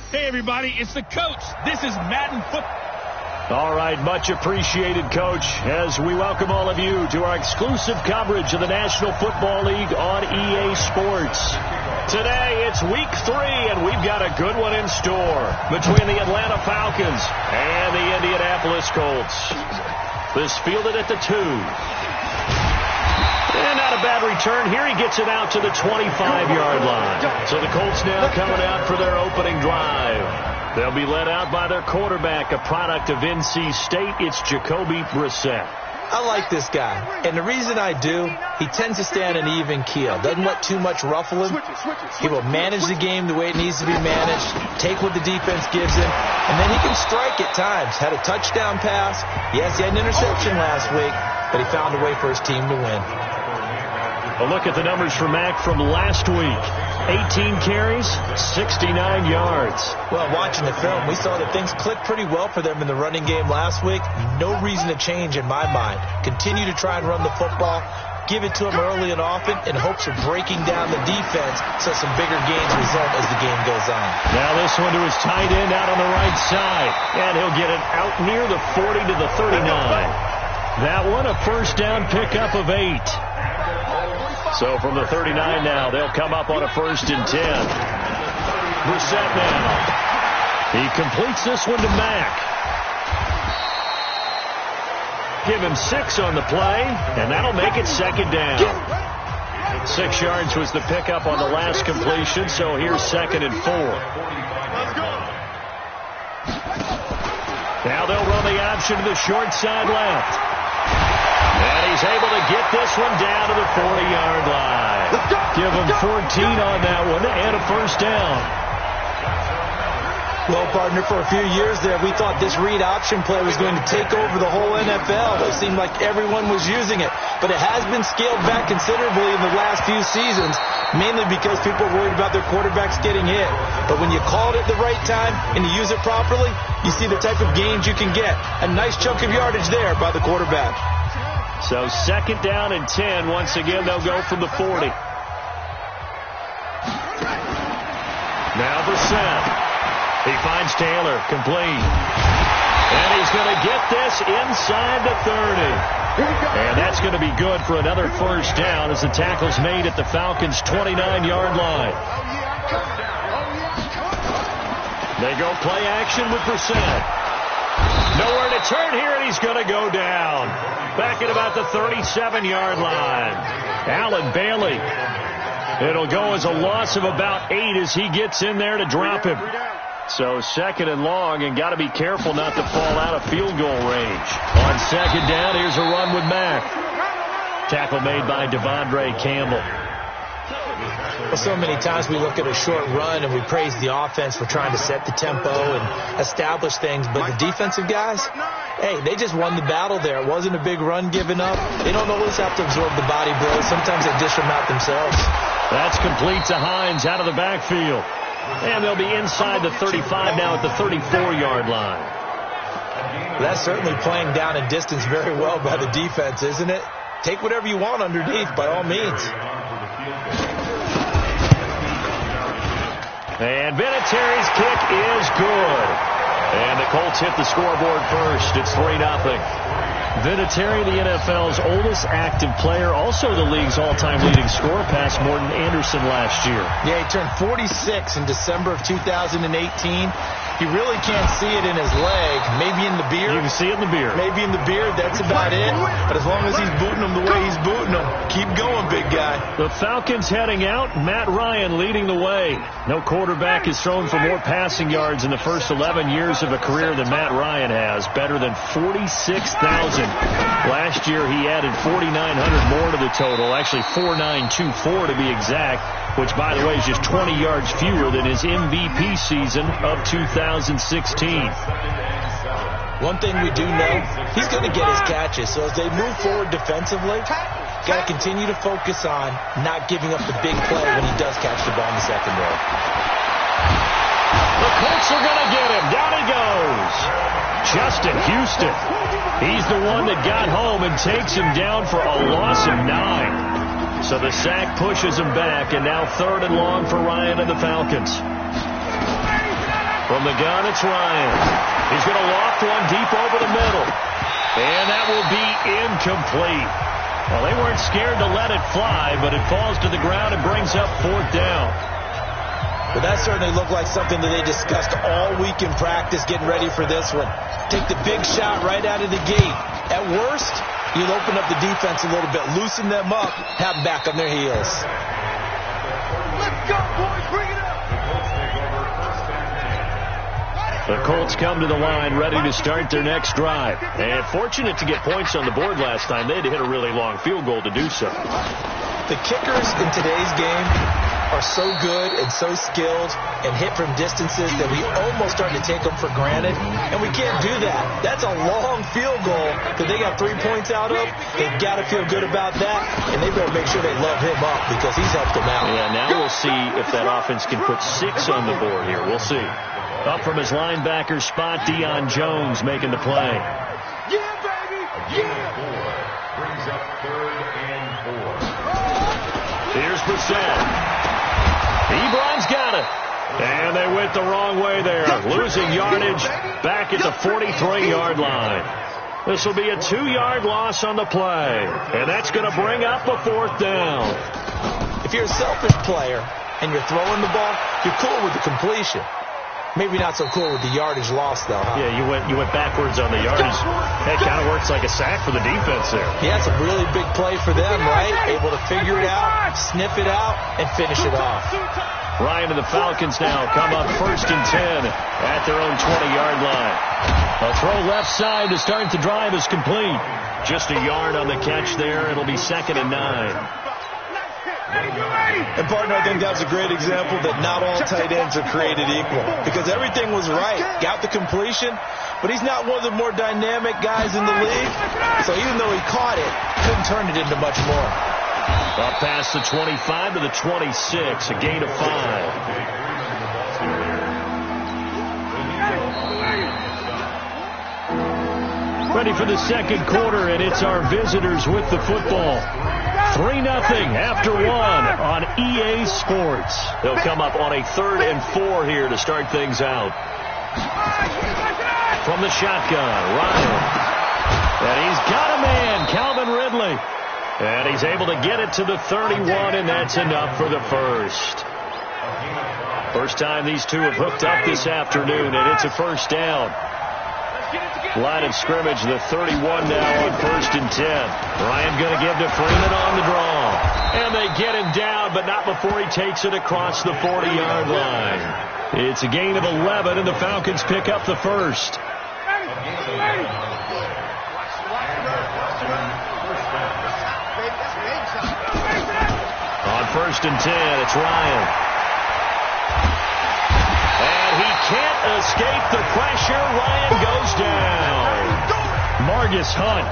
Hey, everybody, it's the coach. This is Madden Football. All right, much appreciated, Coach, as we welcome all of you to our exclusive coverage of the National Football League on EA Sports. Today, it's Week 3, and we've got a good one in store between the Atlanta Falcons and the Indianapolis Colts. This fielded at the 2. And not a bad return here. He gets it out to the 25-yard line. So the Colts now coming out for their opening drive. They'll be led out by their quarterback, a product of NC State. It's Jacoby Brissett. I like this guy, and the reason I do, he tends to stay on an even keel. Doesn't let too much ruffle him. He will manage the game the way it needs to be managed, take what the defense gives him, and then he can strike at times. Had a touchdown pass. Yes, he had an interception last week, but he found a way for his team to win. A look at the numbers for Mack from last week. 18 carries, 69 yards. Well, watching the film, we saw that things clicked pretty well for them in the running game last week. No reason to change in my mind. Continue to try and run the football. Give it to him early and often in hopes of breaking down the defense so some bigger gains result as the game goes on. Now this one to his tight end out on the right side. And he'll get it out near the 40 to the 39. That one a first down pickup of 8. So from the 39 now, they'll come up on a 1st and 10. Brissett now. He completes this one to Mack. Give him 6 on the play, and that'll make it 2nd down. 6 yards was the pickup on the last completion, so here's 2nd and 4. Now they'll run the option to the short side left. And he's able to get this one down to the 40-yard line. Give him 14 on that one and a 1st down. Well, partner, for a few years there, we thought this read option play was going to take over the whole NFL. It seemed like everyone was using it. But it has been scaled back considerably in the last few seasons, mainly because people are worried about their quarterbacks getting hit. But when you call it at the right time and you use it properly, you see the type of gains you can get. A nice chunk of yardage there by the quarterback. So 2nd down and 10. Once again, they'll go from the 40. Now Brissett. He finds Taylor, complete. And he's going to get this inside the 30. And that's going to be good for another 1st down as the tackle's made at the Falcons' 29-yard line. They go play action with Brissett. Nowhere to turn here, and he's going to go down. Back at about the 37-yard line. Allen Bailey. It'll go as a loss of about 8 as he gets in there to drop him. So 2nd and long, and got to be careful not to fall out of field goal range. On 2nd down, here's a run with Mack. Tackle made by Devondre Campbell. Well, so many times we look at a short run and we praise the offense for trying to set the tempo and establish things. But the defensive guys, hey, they just won the battle there. It wasn't a big run given up. They don't always have to absorb the body blows. Sometimes they dish them out themselves. That's complete to Hines out of the backfield. And they'll be inside the 35 now at the 34-yard line. That's certainly playing down in distance very well by the defense, isn't it? Take whatever you want underneath, by all means. And Vinatieri's kick is good. And the Colts hit the scoreboard first. It's 3-0. Vinatieri, the NFL's oldest active player, also the league's all-time leading scorer, past Morton Anderson last year. Yeah, he turned 46 in December of 2018. You really can't see it in his leg. Maybe in the beard. You can see it in the beard. Maybe in the beard. That's about it. But as long as he's booting them the way he's booting them, keep going, big guy. The Falcons heading out. Matt Ryan leading the way. No quarterback has thrown for more passing yards in the first 11 years of a career than Matt Ryan has. Better than 46,000. Last year he added 4,900 more to the total. Actually 4,924 to be exact. Which, by the way, is just 20 yards fewer than his MVP season of 2016. One thing we do know, he's going to get his catches. So as they move forward defensively, got to continue to focus on not giving up the big play when he does catch the ball in the secondary. The Colts are going to get him. Down he goes. Justin Houston. He's the one that got home and takes him down for a loss of 9. So the sack pushes him back, and now 3rd and long for Ryan and the Falcons. From the gun, it's Ryan. He's going to loft one deep over the middle. And that will be incomplete. Well, they weren't scared to let it fly, but it falls to the ground and brings up 4th down. Well, that certainly looked like something that they discussed all week in practice getting ready for this one. Take the big shot right out of the gate. At worst, you'll open up the defense a little bit, loosen them up, have them back on their heels. Let's go, boys. Bring it up. The Colts come to the line ready to start their next drive. And fortunate to get points on the board last time. They had to hit a really long field goal to do so. The kickers in today's game are so good and so skilled and hit from distances that we almost start to take them for granted. And we can't do that. That's a long field goal that they got 3 points out of. They've got to feel good about that. And they better make sure they love him up because he's helped them out. Yeah, now we'll see if that offense can put 6 on the board here. We'll see. Up from his linebacker spot, Deion Jones making the play. Yeah, baby. Yeah. Brings up 3rd and 4. Here's Brissett. Ebron's got it. And they went the wrong way there. Losing yardage back at the 43-yard line. This will be a 2-yard loss on the play. And that's going to bring up a 4th down. If you're a selfish player and you're throwing the ball, you're cool with the completion. Maybe not so cool with the yardage loss, though, huh? Yeah, you went backwards on the yardage. It kind of works like a sack for the defense there. Yeah, it's a really big play for them, right? Able to figure it out, sniff it out, and finish it off. Ryan and the Falcons now come up 1st and 10 at their own 20-yard line. A throw left side to start the drive is complete. Just a yard on the catch there. It'll be 2nd and 9. And, partner, I think that's a great example that not all tight ends are created equal because everything was right. Got the completion, but he's not one of the more dynamic guys in the league. So even though he caught it, couldn't turn it into much more. Up past the 25 to the 26, a gain of 5. Ready for the second quarter, and it's our visitors with the football. 3-0 after 1 on EA Sports. They'll come up on a 3rd and 4 here to start things out. From the shotgun, Ryan. And he's got a man, Calvin Ridley. And he's able to get it to the 31, and that's enough for the first. First time these two have hooked up this afternoon, and it's a 1st down. Line of scrimmage, the 31 now on 1st and 10. Ryan going to give to Freeman on the draw. And they get him down, but not before he takes it across the 40-yard line. It's a gain of 11, and the Falcons pick up the first. On 1st and 10, it's Ryan. He can't escape the pressure. Ryan goes down. Margus Hunt.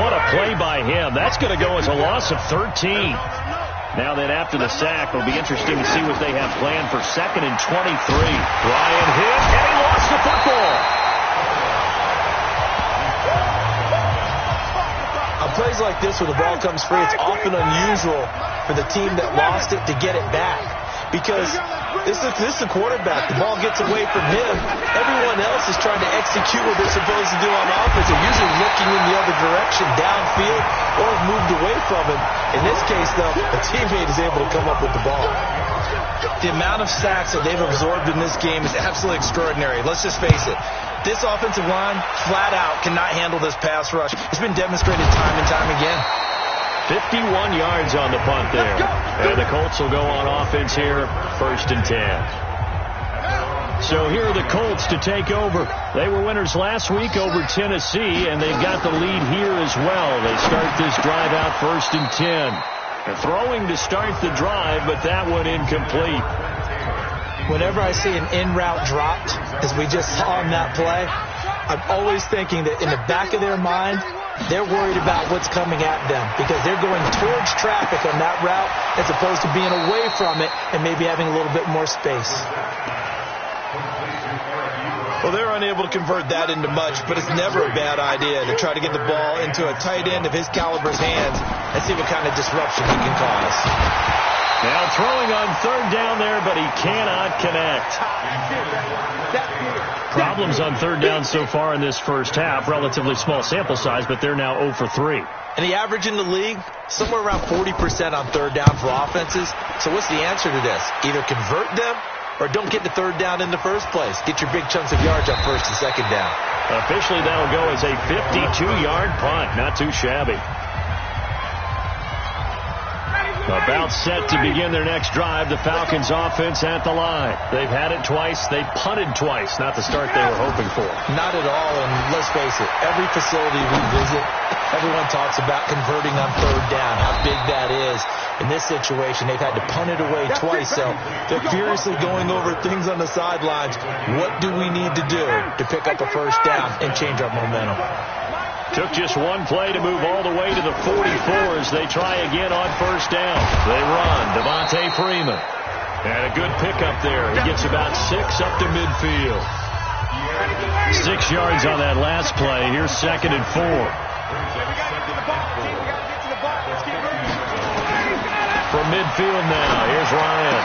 What a play by him. That's going to go as a loss of 13. Now then, after the sack, it'll be interesting to see what they have planned for 2nd and 23. Ryan hit, and he lost the football. On plays like this where the ball comes free, it's often unusual for the team that lost it to get it back. Because this is the quarterback. The ball gets away from him. Everyone else is trying to execute what they're supposed to do on offense. They're usually looking in the other direction, downfield, or have moved away from him. In this case, though, a teammate is able to come up with the ball. The amount of sacks that they've absorbed in this game is absolutely extraordinary. Let's just face it. This offensive line, flat out, cannot handle this pass rush. It's been demonstrated time and time again. 51 yards on the punt there. And the Colts will go on offense here, 1st and 10. So here are the Colts to take over. They were winners last week over Tennessee, and they've got the lead here as well. They start this drive out 1st and 10. They're throwing to start the drive, but that one incomplete. Whenever I see an in route dropped, as we just saw on that play, I'm always thinking that in the back of their mind, they're worried about what's coming at them because they're going towards traffic on that route as opposed to being away from it and maybe having a little bit more space. Well, they're unable to convert that into much, but it's never a bad idea to try to get the ball into a tight end of his caliber's hands and see what kind of disruption he can cause. Now throwing on third down there, but he cannot connect. Problems on third down so far in this first half. Relatively small sample size, but they're now 0 for 3. And the average in the league, somewhere around 40% on third down for offenses. So what's the answer to this? Either convert them or don't get the third down in the first place. Get your big chunks of yards on first and second down. Officially, that'll go as a 52-yard punt. Not too shabby. About set to begin their next drive. The Falcons offense at the line. They've had it twice. They've punted twice. Not the start they were hoping for. Not at all. And let's face it, every facility we visit, everyone talks about converting on third down, how big that is. In this situation, they've had to punt it away twice. So they're furiously going over things on the sidelines. What do we need to do to pick up a first down and change our momentum? Took just one play to move all the way to the 44 as they try again on first down. They run. Devontae Freeman. And a good pickup there. He gets about 6 up to midfield. 6 yards on that last play. Here's 2nd and 4. From midfield now, here's Ryan.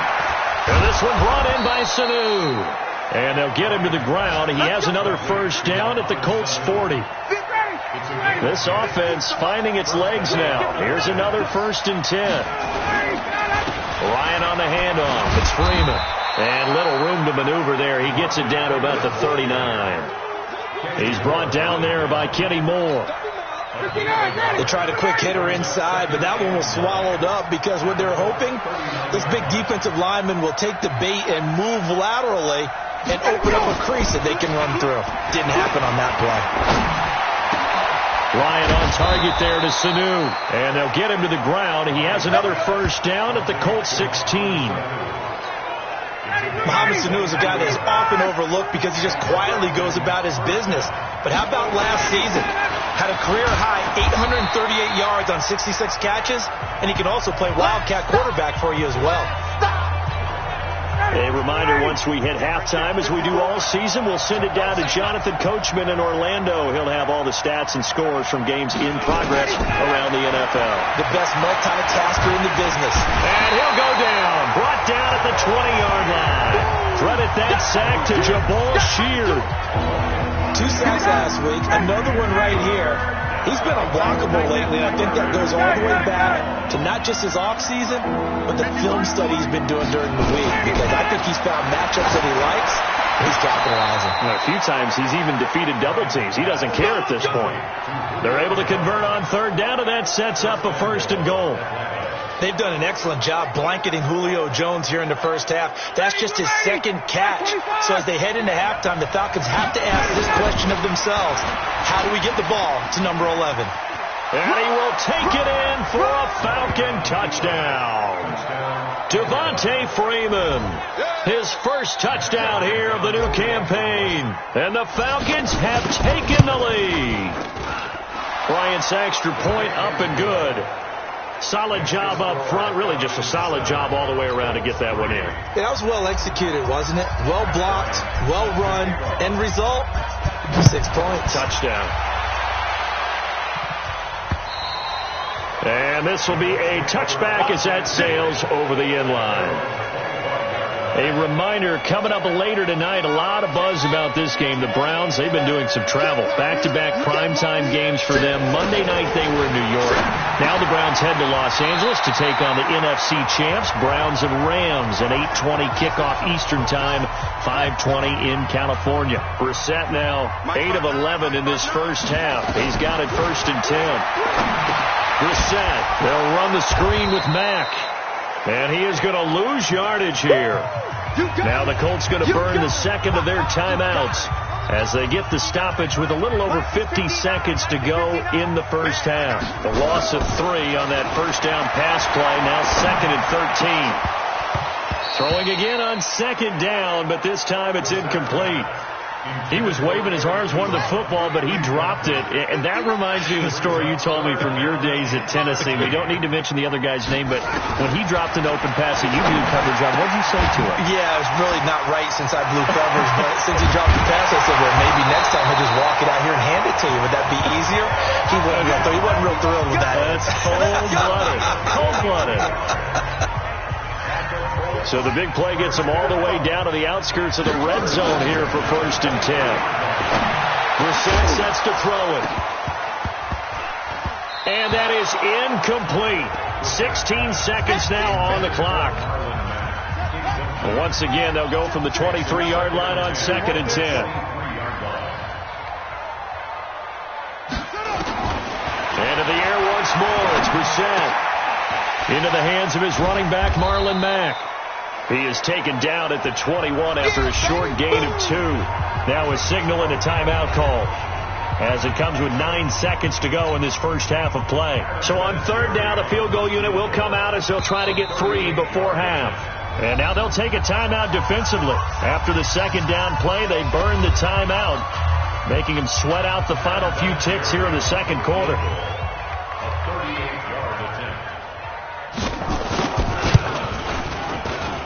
And this one brought in by Sanu. And they'll get him to the ground. He has another first down at the Colts 40. This offense finding its legs now. Here's another 1st and 10. Ryan on the handoff. It's Freeman. And little room to maneuver there. He gets it down to about the 39. He's brought down there by Kenny Moore. They tried a quick hitter inside, but that one was swallowed up because what they're hoping, this big defensive lineman will take the bait and move laterally and open up a crease that they can run through. Didn't happen on that play. Ryan on target there to Sanu. And they'll get him to the ground. He has another first down at the Colts 16. Mohamed Sanu is a guy that is often overlooked because he just quietly goes about his business. But how about last season? Had a career-high 838 yards on 66 catches, and he can also play Wildcat quarterback for you as well. A reminder, once we hit halftime, as we do all season, we'll send it down to Jonathan Coachman in Orlando. He'll have all the stats and scores from games in progress around the NFL. The best multitasker in the business. And he'll go down. Brought down at the 20-yard line. Credit that sack to Jabal Sheard. 2 sacks last week. Another one right here. He's been unblockable lately, and I think that goes all the way back to not just his offseason, but the film study he's been doing during the week, because I think he's found matchups that he likes, and he's capitalizing. A few times he's even defeated double teams. He doesn't care at this point. They're able to convert on third down, and that sets up a 1st and goal. They've done an excellent job blanketing Julio Jones here in the first half. That's just his 2nd catch. So as they head into halftime, the Falcons have to ask this question of themselves. How do we get the ball to number 11? And he will take it in for a Falcon touchdown. Devontae Freeman. His first touchdown here of the new campaign. And the Falcons have taken the lead. Bryant's extra point up and good. Solid job up front. Really just a solid job all the way around to get that one in. Yeah, that was well executed, wasn't it? Well blocked, well run. End result, 6 points. Touchdown. And this will be a touchback as that sails over the end line. A reminder, coming up later tonight, a lot of buzz about this game. The Browns, they've been doing some travel. Back-to-back primetime games for them. Monday night they were in New York. Now the Browns head to Los Angeles to take on the NFC champs, Browns and Rams. An 8:20 kickoff Eastern time, 5:20 in California. Brissett now 8 of 11 in this first half. He's got it 1st and 10. Brissett, they'll run the screen with Mack. And he is going to lose yardage here. Now the Colts going to burn the 2nd of their timeouts as they get the stoppage with a little over 50 seconds to go in the first half. The loss of 3 on that first down pass play. Now 2nd and 13. Throwing again on 2nd down, but this time it's incomplete. He was waving his arms, wanted the football, but he dropped it. And that reminds me of a story you told me from your days at Tennessee. We don't need to mention the other guy's name, but when he dropped an open pass that you blew coverage on, what did you say to him? Yeah, it was really not right since I blew coverage, but since he dropped the pass, I said, well, maybe next time he'll just walk it out here and hand it to you. Would that be easier? He wasn't real thrilled with that. That's cold-blooded. Cold-blooded. So the big play gets them all the way down to the outskirts of the red zone here for 1st and 10. Brissett sets to throw it. And that is incomplete. 16 seconds now on the clock. Once again, they'll go from the 23-yard line on 2nd and 10. Into the air once more. It's Brissett. Into the hands of his running back, Marlon Mack. He is taken down at the 21 after a short gain of 2. Now a signal and a timeout call, as it comes with 9 seconds to go in this first half of play. So on 3rd down, the field goal unit will come out as they'll try to get 3 before half. And now they'll take a timeout defensively. After the 2nd down play, they burn the timeout, making them sweat out the final few ticks here in the 2nd quarter.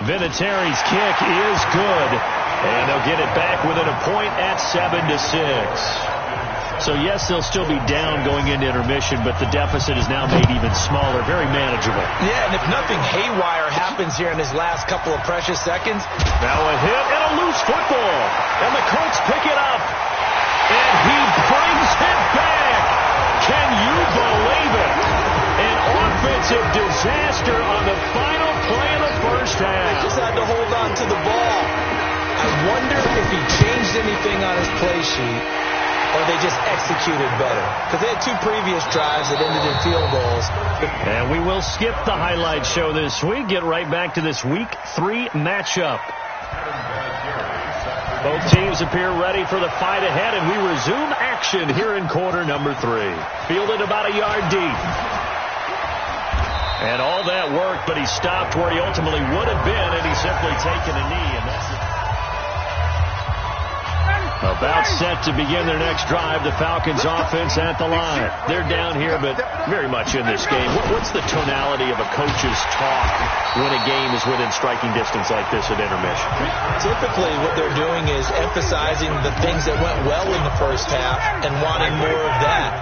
Vinatieri's kick is good, and they'll get it back within a point at 7-6. So, yes, they'll still be down going into intermission, but the deficit is now made even smaller, very manageable. Yeah, and if nothing haywire happens here in his last couple of precious seconds. Now a hit and a loose football, and the Colts pick it up, and he brings it back. Can you believe it? An offensive disaster on the final play of the first half. They just had to hold on to the ball. I wonder if he changed anything on his play sheet, or they just executed better. Because they had 2 previous drives that ended in field goals. And we will skip the highlight show this week. Get right back to this Week 3 matchup. Both teams appear ready for the fight ahead, and we resume action here in quarter number 3. Fielded about a yard deep. And all that worked, but he stopped where he ultimately would have been had he simply taken a knee. And that's it. About set to begin their next drive, the Falcons offense at the line. They're down here, but very much in this game. What's the tonality of a coach's talk when a game is within striking distance like this at intermission? Typically, what they're doing is emphasizing the things that went well in the first half and wanting more of that.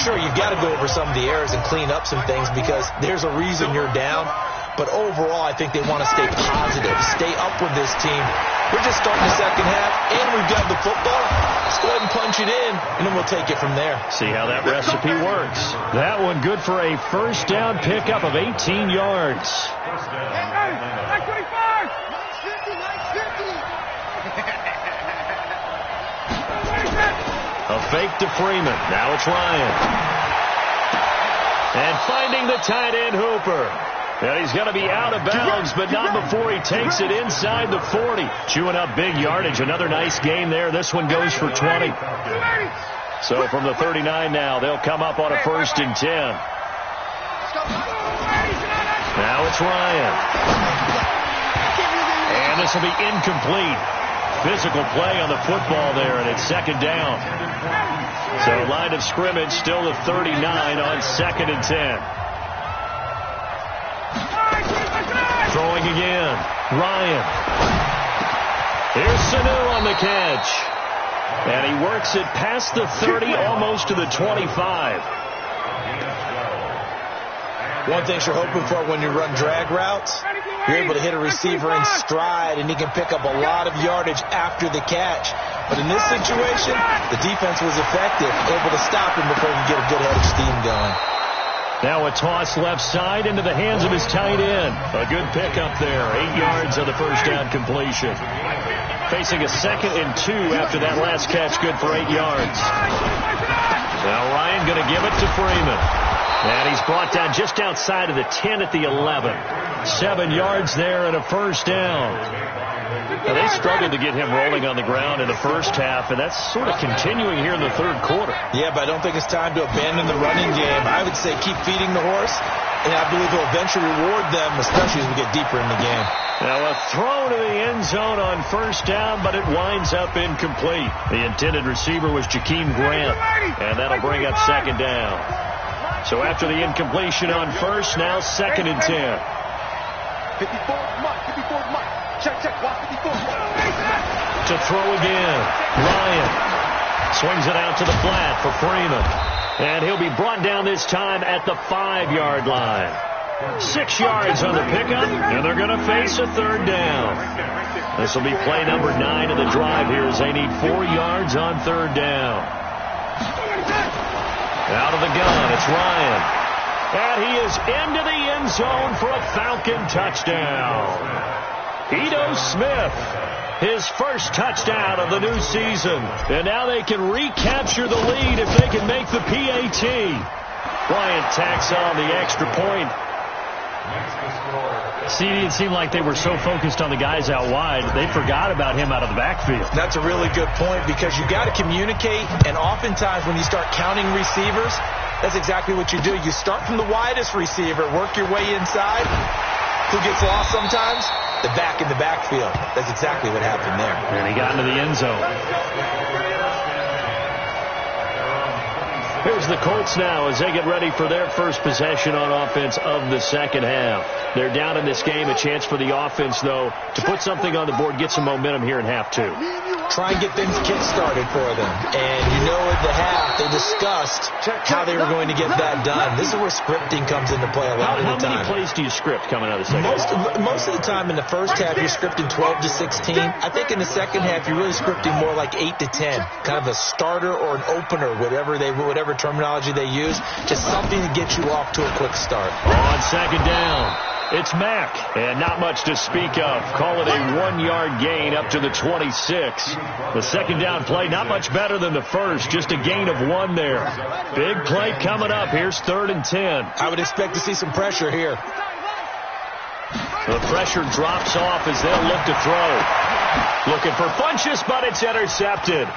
Sure, you've got to go over some of the errors and clean up some things because there's a reason you're down. But overall, I think they want to stay positive, stay up with this team. We're just starting the second half, and we've got the football. Let's go ahead and punch it in, and then we'll take it from there. See how that recipe works. That one good for a first down pickup of 18 yards. A fake to Freeman. Now it's Ryan. And finding the tight end, Hooper. And he's going to be out of bounds, but not before he takes it inside the 40. Chewing up big yardage. Another nice gain there. This one goes for 20. So from the 39 now, they'll come up on a 1st and 10. Now it's Ryan. And this will be incomplete. Physical play on the football there, and it's 2nd down. So line of scrimmage still at 39 on 2nd and 10. Throwing again. Ryan. Here's Sanu on the catch. And he works it past the 30, almost to the 25. One thing you're hoping for when you run drag routes, you're able to hit a receiver in stride, and he can pick up a lot of yardage after the catch. But in this situation, the defense was effective, able to stop him before he could get a good head of steam going. Now a toss left side into the hands of his tight end. A good pickup there. 8 yards on the first down completion. Facing a 2nd and 2 after that last catch, good for 8 yards. Now Ryan going to give it to Freeman. And he's brought down just outside of the 10 at the 11. 7 yards there and a first down. Now they struggled to get him rolling on the ground in the first half, and that's sort of continuing here in the 3rd quarter. Yeah, but I don't think it's time to abandon the running game. I would say keep feeding the horse, and I believe he'll eventually reward them, especially as we get deeper in the game. Now a throw to the end zone on first down, but it winds up incomplete. The intended receiver was Jakeem Grant, and that'll bring up 2nd down. So after the incompletion on first, now 2nd and 10. 54 Mike. Check, watch 54. To throw again. Ryan swings it out to the flat for Freeman. And he'll be brought down this time at the 5-yard line. 6 yards on the pickup, and they're going to face a third down. This will be play number 9 of the drive here as they need 4 yards on third down. Out of the gun, it's Ryan. And he is into the end zone for a Falcon touchdown. Ito Smith, his first touchdown of the new season. And now they can recapture the lead if they can make the PAT. Bryant tacks on the extra point. See, it seemed like they were so focused on the guys out wide, they forgot about him out of the backfield. That's a really good point because you got to communicate, and oftentimes when you start counting receivers, that's exactly what you do. You start from the widest receiver, work your way inside. Who gets lost sometimes? The back in the backfield. That's exactly what happened there. And he got into the end zone. Here's the Colts now as they get ready for their first possession on offense of the second half. They're down in this game. A chance for the offense, though, to put something on the board, get some momentum here in half 2. Try and get things kick-started for them. And you know at the half, they discussed how they were going to get that done. This is where scripting comes into play a lot of the time. How many plays do you script coming out of the second half? Most of the time in the first half, you're scripting 12 to 16. I think in the second half, you're really scripting more like 8 to 10. Kind of a starter or an opener, whatever terminology they use. Just something to get you off to a quick start. On second down, it's Mack, and not much to speak of. Call it a 1-yard gain up to the 26. The second down play, not much better than the first, just a gain of 1 there. Big play coming up. Here's 3rd and 10. I would expect to see some pressure here. The pressure drops off as they'll look to throw. Looking for Funchess, but it's intercepted.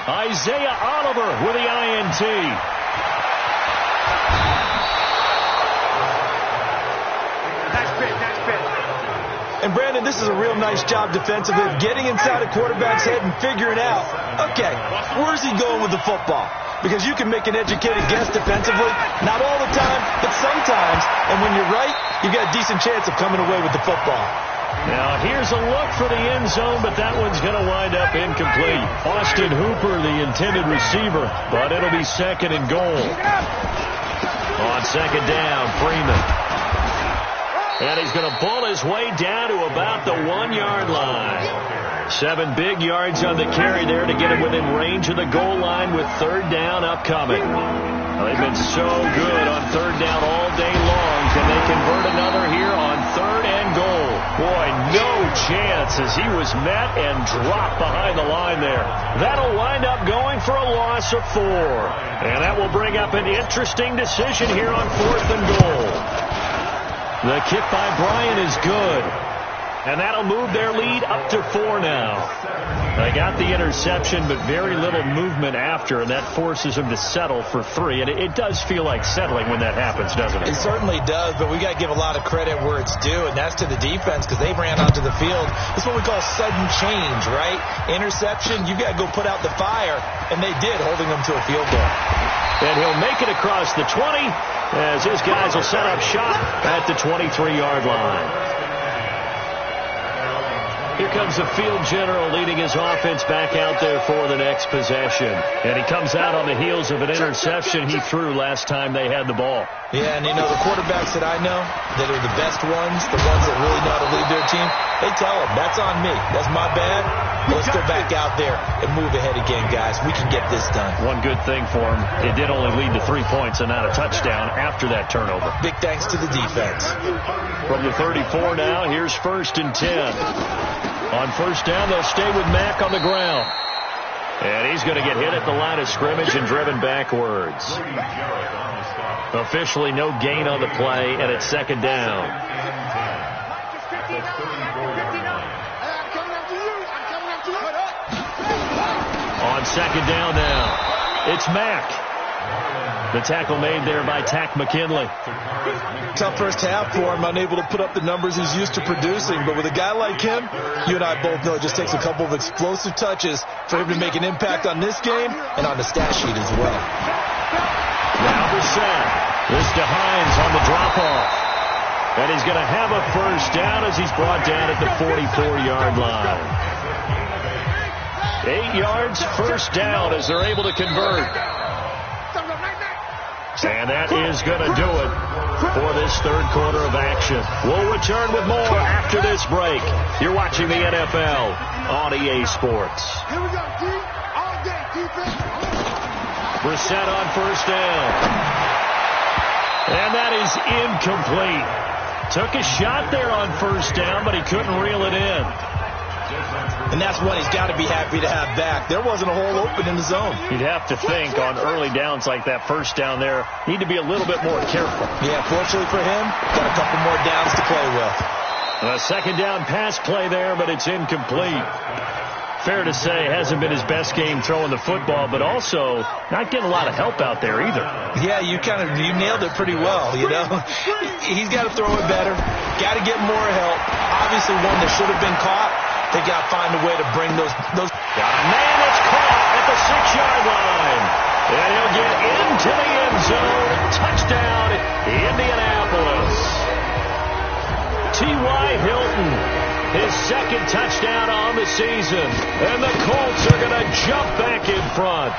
Isaiah Oliver with the INT. And, Brandon, this is a real nice job defensively of getting inside a quarterback's head and figuring out, okay, where's he going with the football? Because you can make an educated guess defensively, not all the time, but sometimes. And when you're right, you've got a decent chance of coming away with the football. Now, here's a look for the end zone, but that one's going to wind up incomplete. Austin Hooper, the intended receiver, but it'll be 2nd and goal. On second down, Freeman. And he's going to pull his way down to about the 1-yard line. 7 big yards on the carry there to get him within range of the goal line with 3rd down upcoming. They've been so good on 3rd down all day long. Can they convert another here on 3rd and goal? Boy, no chance as he was met and dropped behind the line there. That'll wind up going for a loss of 4. And that will bring up an interesting decision here on 4th and goal. The kick by Bryant is good. And that'll move their lead up to 4 now. They got the interception, but very little movement after, and that forces them to settle for 3. And it does feel like settling when that happens, doesn't it? It certainly does, but we got to give a lot of credit where it's due, and that's to the defense because they ran onto the field. That's what we call sudden change, right? Interception, you got to go put out the fire, and they did, holding them to a field goal. And he'll make it across the 20 as his guys will set up shop at the 23-yard line. Here comes the field general leading his offense back out there for the next possession. And he comes out on the heels of an interception he threw last time they had the ball. Yeah, and you know, the quarterbacks that I know that are the best ones, the ones that really know how to lead their team, they tell them, that's on me. That's my bad. Let's go back out there and move ahead again, guys. We can get this done. One good thing for him, it did only lead to 3 points and not a touchdown after that turnover. Big thanks to the defense. From the 34 now, here's 1st and 10. On 1st down, they'll stay with Mack on the ground. And he's going to get hit at the line of scrimmage and driven backwards. Officially no gain on the play, and it's 2nd down. On 2nd down now, it's Mack. The tackle made there by Tack McKinley. Tough first half for him, unable to put up the numbers he's used to producing. But with a guy like him, you and I both know it just takes a couple of explosive touches for him to make an impact on this game and on the stat sheet as well. Now Brissett. This to Hines on the drop-off. And he's going to have a 1st down as he's brought down at the 44-yard line. 8 yards, 1st down as they're able to convert. And that is going to do it for this third quarter of action. We'll return with more after this break. You're watching the NFL on EA Sports. Here we go, D. All day, defense. Brissett on first down. And that is incomplete. Took a shot there on first down, but he couldn't reel it in. And that's one he's got to be happy to have back. There wasn't a hole open in the zone. You'd have to think on early downs like that first down there, need to be a little bit more careful. Yeah, fortunately for him, got a couple more downs to play with. A second down pass play there, but it's incomplete. Fair to say, hasn't been his best game throwing the football, but also not getting a lot of help out there either. Yeah, you nailed it pretty well, you know. He's got to throw it better. Got to get more help. Obviously one that should have been caught. They got to find a way to bring those. Got a man that's caught at the 6-yard line. And he'll get into the end zone. Touchdown, Indianapolis. T.Y. Hilton, his second touchdown on the season. And the Colts are going to jump back in front.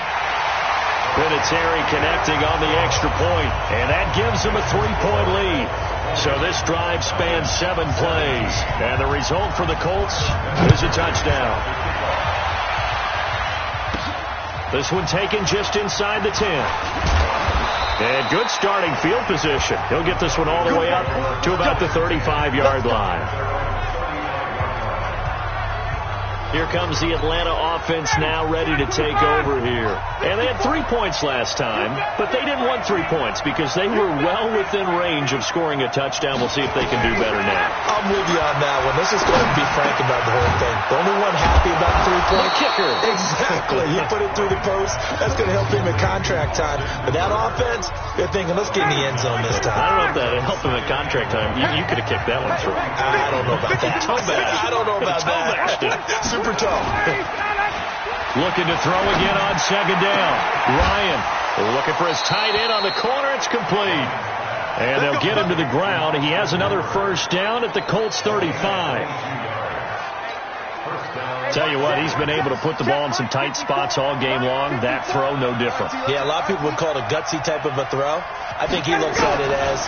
Vinatieri connecting on the extra point, and that gives them a 3-point lead. So this drive spans 7 plays, and the result for the Colts is a touchdown. This one taken just inside the 10. And good starting field position. He'll get this one all the way up to about the 35-yard line. Here comes the Atlanta offense now ready to take over here. And they had 3 points last time, but they didn't want 3 points because they were well within range of scoring a touchdown. We'll see if they can do better now. I'm with you on that one. Let's just go ahead and be frank about the whole thing. The only one happy about the 3-point kicker. Exactly. He put it through the post. That's going to help him at contract time. But that offense, they're thinking, let's get in the end zone this time. I don't know if that helped him at contract time. You could have kicked that one through. I don't know about that. Toe bash. I don't know about that. Super tough. Looking to throw again on second down. Ryan looking for his tight end on the corner. It's complete. And they'll get him to the ground. He has another first down at the Colts 35. Tell you what, he's been able to put the ball in some tight spots all game long. That throw, no different. Yeah, a lot of people would call it a gutsy type of a throw. I think he looks at it as,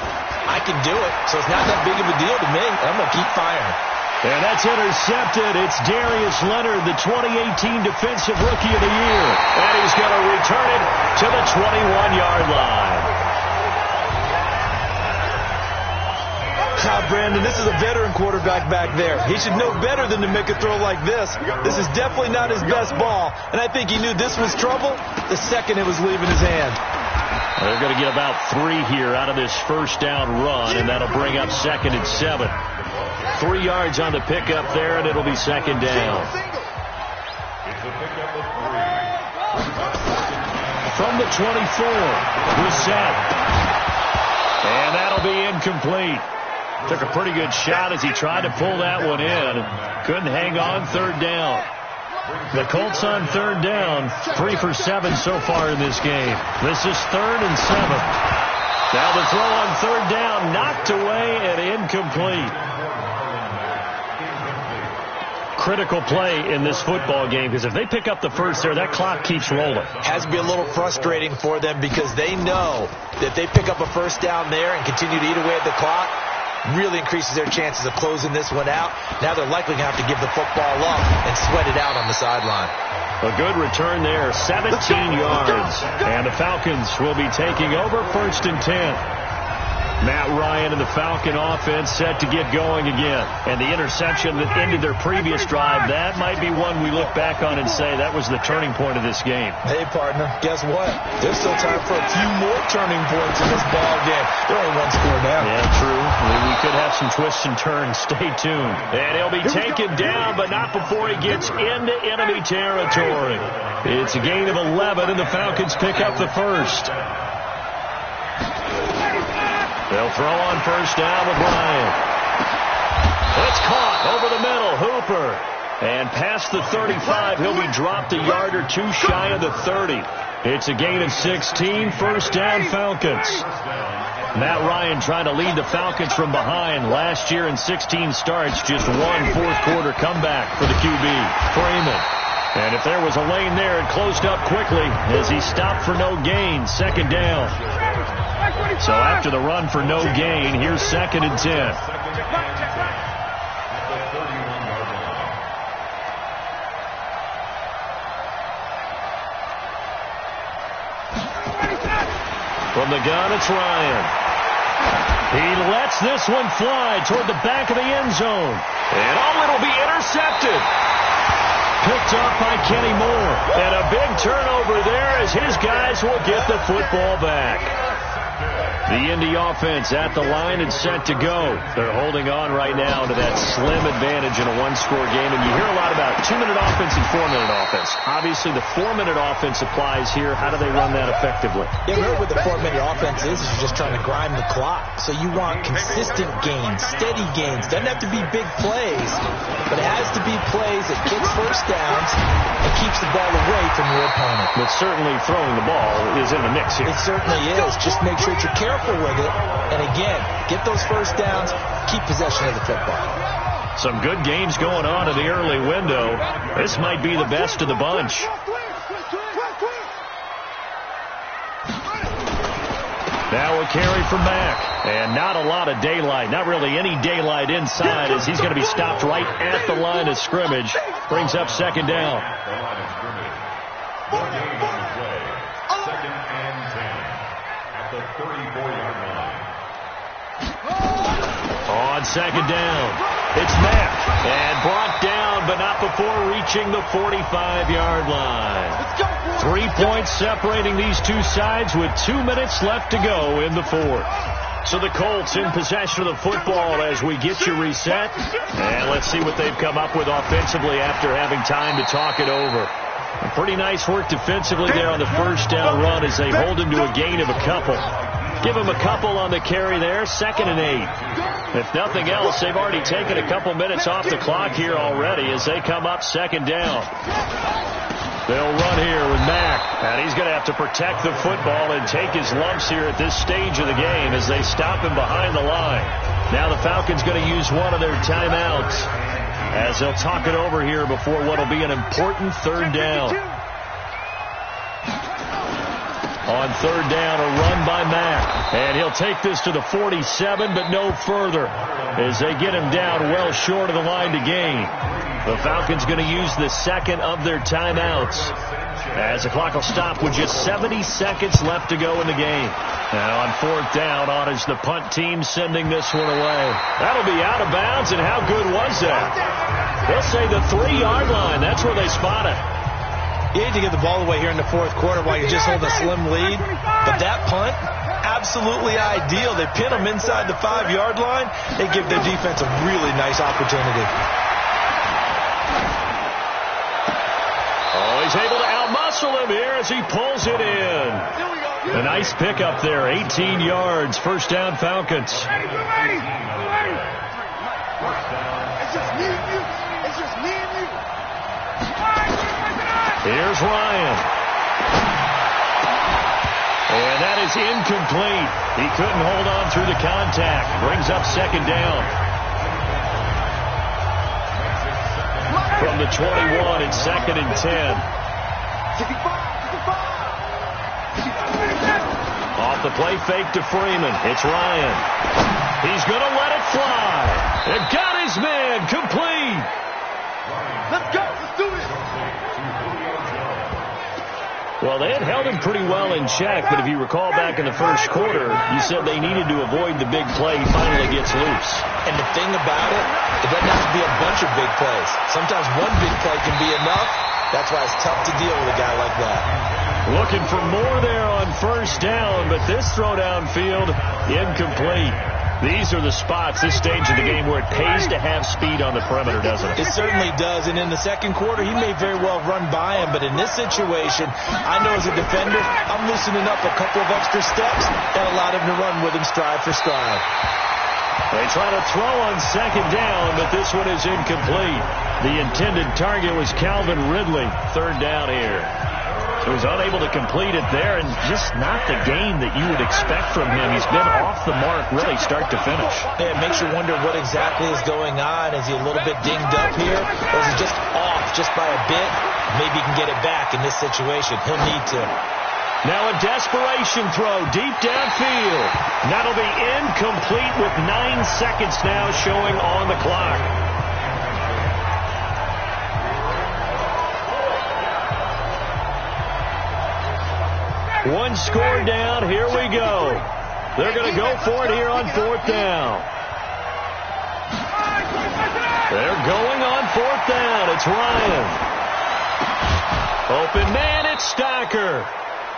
I can do it, so it's not that big of a deal to me. I'm going to keep firing. And that's intercepted. It's Darius Leonard, the 2018 Defensive Rookie of the Year. And he's going to return it to the 21-yard line. Brandon, this is a veteran quarterback back there. He should know better than to make a throw like this. This is definitely not his best ball. And I think he knew this was trouble the second it was leaving his hand. They're going to get about 3 here out of this first down run, and that'll bring up 2nd and 7. 3 yards on the pickup there, and it'll be 2nd down. From the 24, Brissett. And that'll be incomplete. Took a pretty good shot as he tried to pull that one in. Couldn't hang on 3rd down. The Colts on 3rd down, 3 for 7 so far in this game. This is 3rd and 7. Now the throw on 3rd down, knocked away and incomplete. Critical play in this football game, because if they pick up the first there, that clock keeps rolling. Has to be a little frustrating for them because they know that they pick up a first down there and continue to eat away at the clock, really increases their chances of closing this one out. Now they're likely going to have to give the football up and sweat it out on the sideline. A good return there, 17 yards. And the Falcons will be taking over 1st and 10. Matt Ryan and the Falcon offense set to get going again. And the interception that ended their previous drive, that might be one we look back on and say that was the turning point of this game. Hey, partner, guess what? There's still time for a few more turning points in this ball game. They're only 1 score now. Yeah, true. We could have some twists and turns. Stay tuned. And he'll be taken down, but not before he gets into enemy territory. It's a gain of 11, and the Falcons pick up the first. They'll throw on 1st down with Ryan. It's caught over the middle. Hooper. And past the 35, he'll be dropped a yard or 2 shy of the 30. It's a gain of 16. 1st down, Falcons. Matt Ryan trying to lead the Falcons from behind. Last year in 16 starts, just 1 fourth-quarter comeback for the QB, Freeman. And if there was a lane there, it closed up quickly as he stopped for no gain. 2nd down. So after the run for no gain, here's 2nd and 10. From the gun, it's Ryan. He lets this one fly toward the back of the end zone. And it'll be intercepted. Picked off by Kenny Moore. And a big turnover there as his guys will get the football back. The Indy offense at the line and set to go. They're holding on right now to that slim advantage in a one-score game. And you hear a lot about 2-minute offense and 4-minute offense. Obviously, the 4-minute offense applies here. How do they run that effectively? Yeah, really what the 4-minute offense is you're just trying to grind the clock. So you want consistent gains, steady gains. Doesn't have to be big plays, but it has to be plays that gets first downs and keeps the ball away from your opponent. But certainly throwing the ball is in the mix here. It certainly is. Just make sure that you're careful with it. And again, get those first downs, keep possession of the football. Some good games going on in the early window. This might be the best of the bunch. Now a carry from Mack. And not a lot of daylight. Not really any daylight inside as he's going to be stopped right at the line of scrimmage. Brings up 2nd down. On 2nd down, it's Mack. And brought down, but not before reaching the 45-yard line. 3 points separating these two sides with 2 minutes left to go in the 4th. So the Colts in possession of the football as we get you reset. And let's see what they've come up with offensively after having time to talk it over. Pretty nice work defensively there on the first down run as they hold him to a gain of a couple. Give him a couple on the carry there, 2nd and 8. If nothing else, they've already taken a couple minutes off the clock here already as they come up 2nd down. They'll run here with Mack, and he's going to have to protect the football and take his lumps here at this stage of the game as they stop him behind the line. Now the Falcons going to use one of their timeouts as they'll talk it over here before what will be an important 3rd down. On 3rd down, a run by Mack. And he'll take this to the 47, but no further as they get him down well short of the line to gain. The Falcons going to use the 2nd of their timeouts as the clock will stop with just 70 seconds left to go in the game. Now on 4th down, on is the punt team sending this one away. That'll be out of bounds, and how good was that? They'll say the 3-yard line. That's where they spot it. You need to get the ball away here in the 4th quarter while you just hold a slim lead. But that punt, absolutely ideal. They pin them inside the 5-yard line. They give their defense a really nice opportunity. Oh, he's able to outmuscle him here as he pulls it in. A nice pickup there, 18 yards, 1st down Falcons. It's just me and you. It's just me and you. Here's Ryan. And that is incomplete. He couldn't hold on through the contact. Brings up 2nd down. From the 21, it's 2nd and 10. Off the play fake to Freeman. It's Ryan. He's going to let it fly. And got his man complete. Let's go. Let's do it. Well, they had held him pretty well in check, but if you recall back in the 1st quarter, you said they needed to avoid the big play. He finally gets loose. And the thing about it, it doesn't have to be a bunch of big plays. Sometimes one big play can be enough. That's why it's tough to deal with a guy like that. Looking for more there on 1st down, but this throw downfield, incomplete. These are the spots, this stage of the game, where it pays to have speed on the perimeter, doesn't it? It certainly does, and in the 2nd quarter, he may very well run by him, but in this situation, I know as a defender, I'm loosening up a couple of extra steps that allowed him to run with him stride for stride. They try to throw on 2nd down, but this one is incomplete. The intended target was Calvin Ridley, 3rd down here. So he's unable to complete it there, and just not the game that you would expect from him. He's been off the mark really start to finish. Yeah, it makes you wonder what exactly is going on. Is he a little bit dinged up here, or is he just off just by a bit? Maybe he can get it back in this situation. He'll need to. Now a desperation throw deep downfield. That'll be incomplete with 9 seconds now showing on the clock. One score down. Here we go. They're going to go for it here on 4th down. They're going on 4th down. It's Ryan. Open man, it's Stocker.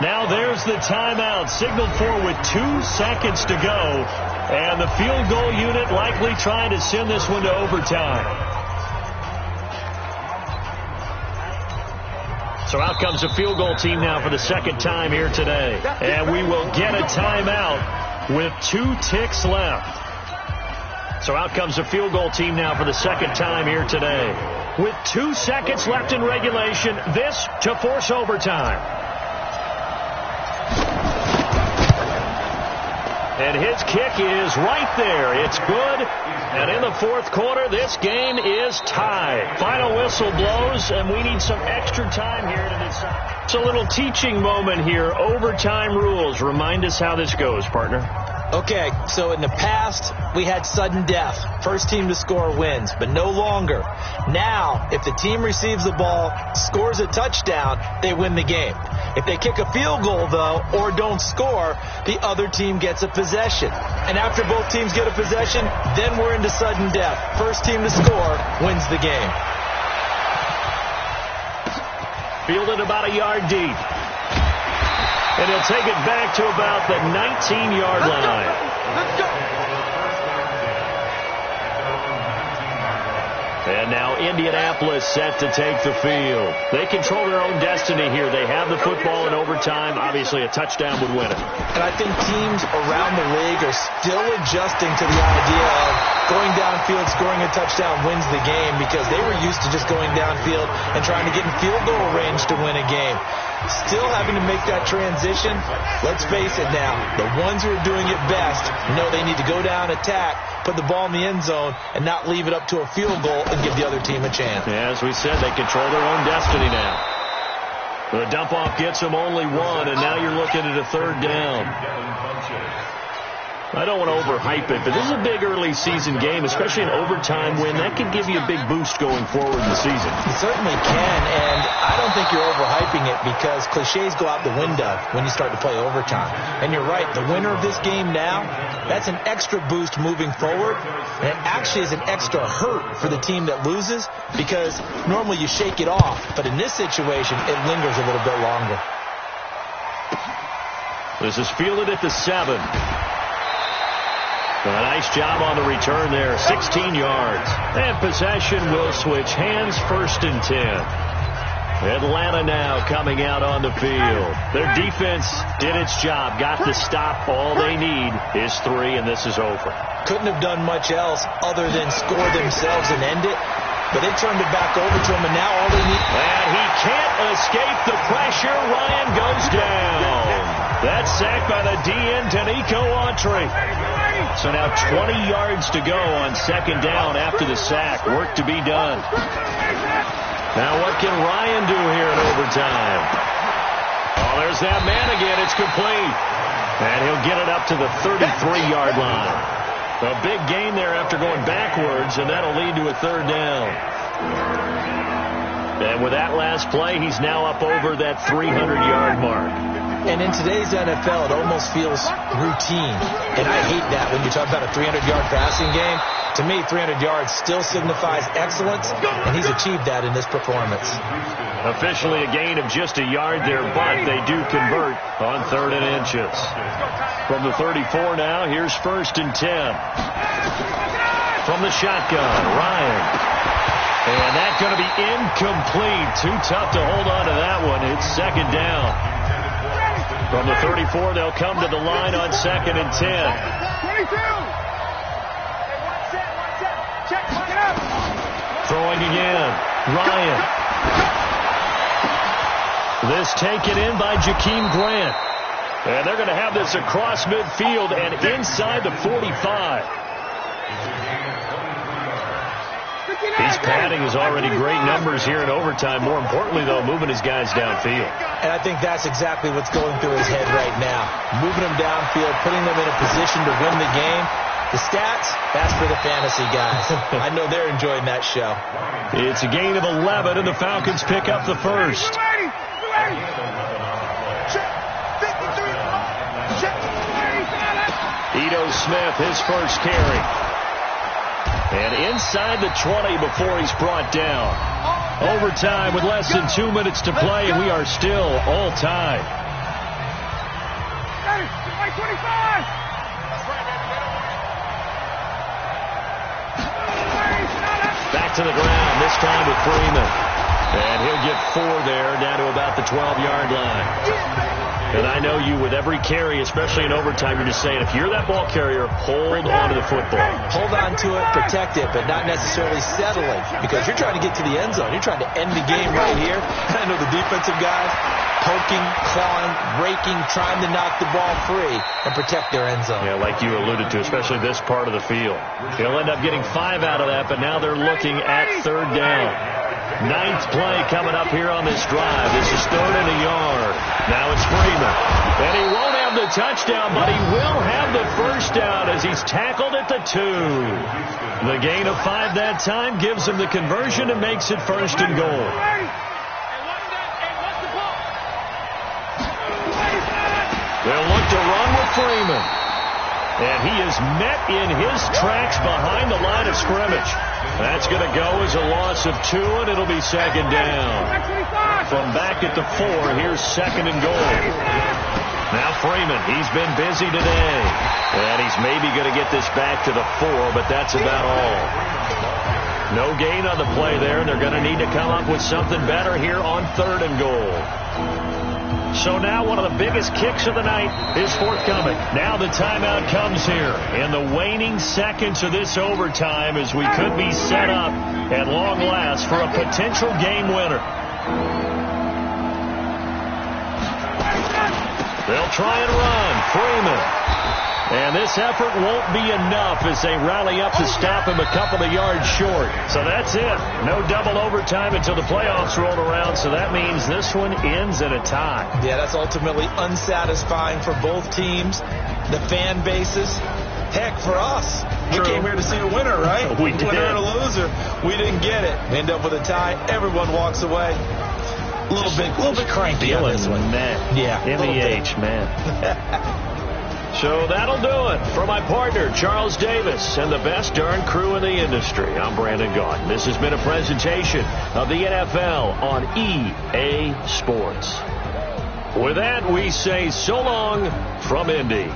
Now there's the timeout signaled for with 2 seconds to go. And the field goal unit likely trying to send this one to overtime. So out comes the field goal team now for the second time here today. And we will get a timeout with 2 ticks left. So out comes the field goal team now for the second time here today. With 2 seconds left in regulation, this to force overtime. And his kick is right there. It's good. And in the 4th quarter, this game is tied. Final whistle blows, and we need some extra time here to decide. It's a little teaching moment here. Overtime rules. Remind us how this goes, partner. Okay, so in the past, we had sudden death. First team to score wins, but no longer. Now, if the team receives the ball, scores a touchdown, they win the game. If they kick a field goal, though, or don't score, the other team gets a possession. And after both teams get a possession, then we're into sudden death. First team to score wins the game. Fielded about a yard deep. And he'll take it back to about the 19-yard line. Let's go. And now Indianapolis set to take the field. They control their own destiny here. They have the football in overtime. Obviously, a touchdown would win it. And I think teams around the league are still adjusting to the idea of going downfield, scoring a touchdown wins the game, because they were used to just going downfield and trying to get in field goal range to win a game. Still having to make that transition. Let's face it now, the ones who are doing it best know they need to go down, attack, put the ball in the end zone, and not leave it up to a field goal and give the other team a chance. Yeah, as we said, they control their own destiny now. The dump-off gets them only 1, and now you're looking at a 3rd down. I don't want to overhype it, but this is a big early season game, especially an overtime win. That could give you a big boost going forward in the season. It certainly can, and I don't think you're overhyping it, because cliches go out the window when you start to play overtime. And you're right, the winner of this game now, that's an extra boost moving forward, and it actually is an extra hurt for the team that loses, because normally you shake it off, but in this situation, it lingers a little bit longer. This is fielded at the 7. A nice job on the return there, 16 yards. And possession will switch hands, 1st and 10. Atlanta now coming out on the field. Their defense did its job, got the stop. All they need is 3, and this is over. Couldn't have done much else other than score themselves and end it. But they turned it back over to him, and now all they need... And he can't escape the pressure. Ryan goes down. That's sacked by the DN, Danico Autry. So now 20 yards to go on 2nd down after the sack. Work to be done. Now what can Ryan do here in overtime? Oh, there's that man again. It's complete. And he'll get it up to the 33-yard line. A big gain there after going backwards, and that'll lead to a 3rd down. And with that last play, he's now up over that 300-yard mark. And in today's NFL, it almost feels routine. And I hate that when you talk about a 300-yard passing game. To me, 300 yards still signifies excellence, and he's achieved that in this performance. Officially a gain of just a yard there, but they do convert on 3rd and inches. From the 34 now, here's 1st and 10. From the shotgun, Ryan. And that's going to be incomplete. Too tough to hold on to that one. It's 2nd down. From the 34, they'll come to the line on 2nd and 10. 22. Check, look it up. Throwing again. Ryan. This taken in by Jakeem Grant. And they're going to have this across midfield and inside the 45. He's padding is already great numbers here in overtime. More importantly, though, moving his guys downfield. And I think that's exactly what's going through his head right now. Moving them downfield, putting them in a position to win the game. The stats, that's for the fantasy guys. I know they're enjoying that show. It's a gain of 11, and the Falcons pick up the first. Ito Smith, his first carry. And inside the 20 before he's brought down. Overtime with less than 2 minutes to play, and we are still all tied. Back to the ground, this time with Freeman. And he'll get 4 there, down to about the 12-yard line. And I know you, with every carry, especially in overtime, you're just saying, if you're that ball carrier, hold on to the football. Hold on to it, protect it, but not necessarily settling, because you're trying to get to the end zone. You're trying to end the game right here. And I know the defensive guys poking, clawing, raking, trying to knock the ball free and protect their end zone. Yeah, like you alluded to, especially this part of the field. He'll end up getting 5 out of that, but now they're looking at 3rd down. 9th play coming up here on this drive. This is 3rd and a yard. Now it's Freeman. And he won't have the touchdown, but he will have the first down as he's tackled at the 2. The gain of 5 that time gives him the conversion and makes it 1st and goal. They'll look to run with Freeman. And he is met in his tracks behind the line of scrimmage. That's going to go as a loss of 2, and it'll be 2nd down. From back at the 4, here's 2nd and goal. Now Freeman, he's been busy today. And he's maybe going to get this back to the 4, but that's about all. No gain on the play there, and they're going to need to come up with something better here on 3rd and goal. So now one of the biggest kicks of the night is forthcoming. Now the timeout comes here in the waning seconds of this overtime, as we could be set up at long last for a potential game winner. They'll try and run. Freeman. And this effort won't be enough as they rally up to stop him a couple of yards short. So that's it. No double overtime until the playoffs roll around, so that means this one ends in a tie. Yeah, that's ultimately unsatisfying for both teams, the fan bases. Heck, for us, we came here to see a winner, right? We did. Winner and a loser. We didn't get it. End up with a tie. Everyone walks away. A little bit cranky on this one. Man. Yeah. MEH, man. So that'll do it for my partner, Charles Davis, and the best darn crew in the industry. I'm Brandon Gaughan. This has been a presentation of the NFL on EA Sports. With that, we say so long from Indy.